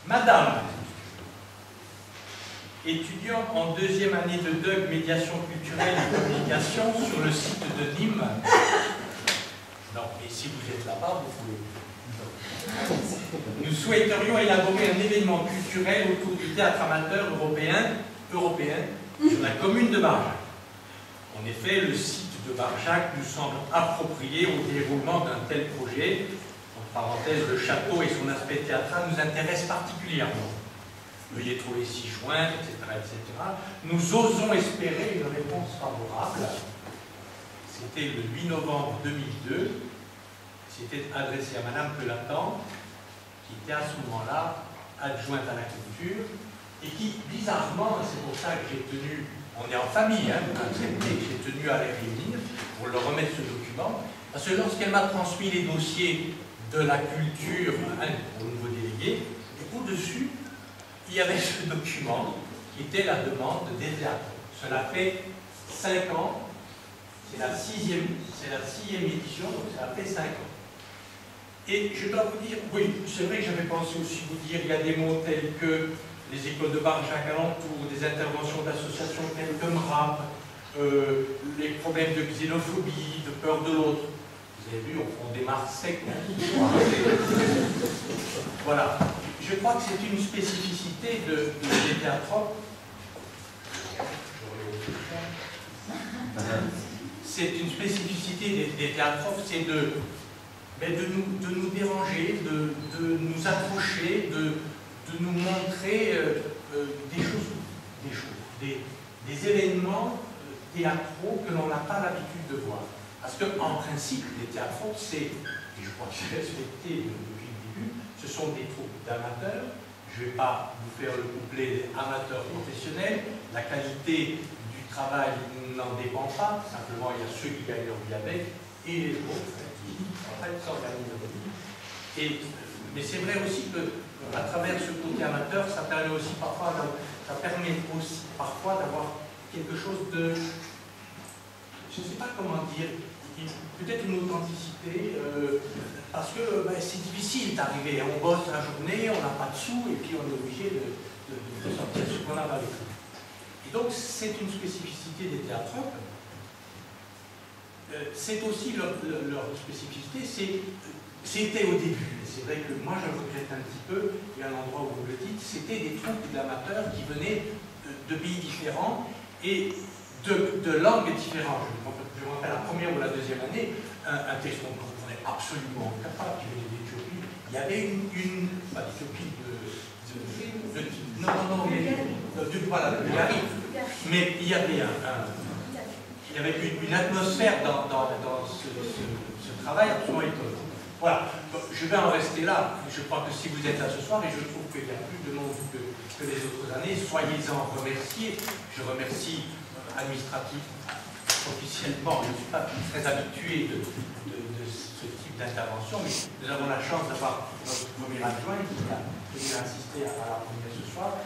Madame, étudiant en deuxième année de DUG, médiation culturelle et communication sur le site de Nîmes. Non, mais si vous êtes là-bas, vous pouvez. Nous souhaiterions élaborer un événement culturel autour du théâtre amateur européen sur la commune de Barjac. En effet, le site de Barjac nous semble approprié au déroulement d'un tel projet. En parenthèse, le château et son aspect théâtral nous intéressent particulièrement. Veuillez trouver ci-joint, etc., etc. Nous osons espérer une réponse favorable. C'était le 8 novembre 2002. C'était adressé à Madame Pelatan, qui était à ce moment-là adjointe à la culture, et qui, bizarrement, c'est pour ça que j'ai tenu, on est en famille, hein, j'ai tenu à les réunir pour leur remettre ce document, parce que lorsqu'elle m'a transmis les dossiers de la culture au nouveau délégué, et au-dessus, il y avait ce document qui était la demande des théâtres. Cela fait 5 ans, c'est la sixième édition, donc ça fait 5 ans. Et je dois vous dire, oui, c'est vrai que j'avais pensé aussi vous dire, il y a des mots tels que les écoles de Barjac alentour, des interventions d'associations telles que MRAP, les problèmes de xénophobie, de peur de l'autre. Vous avez vu, on démarre sec. Voilà. Je crois que c'est une spécificité des théâtropes. C'est une spécificité des théâtropes, c'est de nous déranger, de nous accrocher, de nous montrer des événements théâtraux que l'on n'a pas l'habitude de voir. Parce qu'en principe, les théâtropes, c'est, et je crois que c'est respecté depuis le début, ce sont des troupes d'amateurs. Je ne vais pas vous faire le couplet amateurs professionnels. La qualité du travail n'en dépend pas. Simplement, il y a ceux qui gagnent leur vie avec et les autres qui, en fait, s'organisent leur vie. Mais c'est vrai aussi que, à travers ce côté amateur, ça permet aussi parfois d'avoir quelque chose de, je ne sais pas comment dire, peut-être une authenticité, parce que c'est difficile d'arriver, on bosse la journée, on n'a pas de sous, et puis on est obligé de sortir ce qu'on a avec nous. Et donc c'est une spécificité des théâtropes. C'est aussi leur spécificité, c'était au début, et c'est vrai que moi je regrette un petit peu, il y a un endroit où vous le dites, c'était des troupes d'amateurs qui venaient de pays différents et de langues différentes. Je me rappelle la première ou la deuxième année, un texte qu'on ne comprenait absolument pas, qui venait d'Éthiopie. Il y avait pas d'Éthiopie, de Bulgarie. Mais il y avait une atmosphère dans ce travail absolument étonnant. Voilà, je vais en rester là. Je crois que si vous êtes là ce soir, et je trouve qu'il y a plus de monde que les autres années, soyez-en remerciés. Je remercie officiellement, je ne suis pas très habitué de ce type d'intervention, mais nous avons la chance d'avoir notre premier adjoint qui a venu assister à la première ce soir,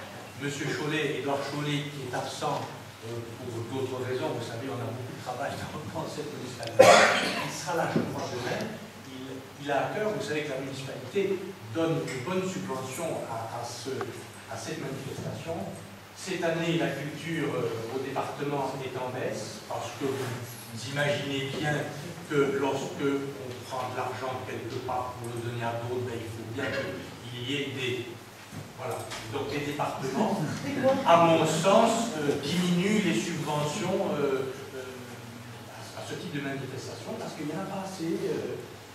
M. Chollet, Édouard Chollet, qui est absent pour d'autres raisons. Vous savez, on a beaucoup de travail dans cette municipalité. Il sera là, je crois, demain. Il a à cœur, vous savez que la municipalité donne une bonne subvention à cette manifestation. Cette année, la culture au département est en baisse, parce que vous imaginez bien que lorsque on prend de l'argent quelque part pour le donner à d'autres, il faut bien qu'il y ait des... Voilà. Donc les départements, à mon sens, diminuent les subventions à ce type de manifestation, parce qu'il n'y en a pas assez...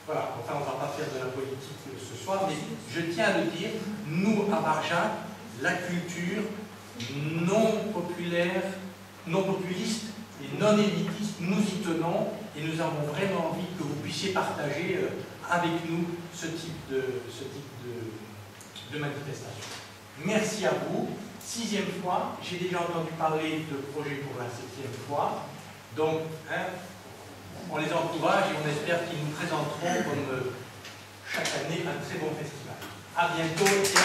Voilà, enfin on ne va pas faire de la politique ce soir, mais je tiens à le dire, nous à Barjac, la culture non populaire, non populiste et non élitiste, nous y tenons et nous avons vraiment envie que vous puissiez partager avec nous ce type de manifestation. Merci à vous. 6e fois, j'ai déjà entendu parler de projets pour la 7e fois, donc on les encourage et on espère qu'ils nous présenteront comme chaque année un très bon festival. À bientôt et à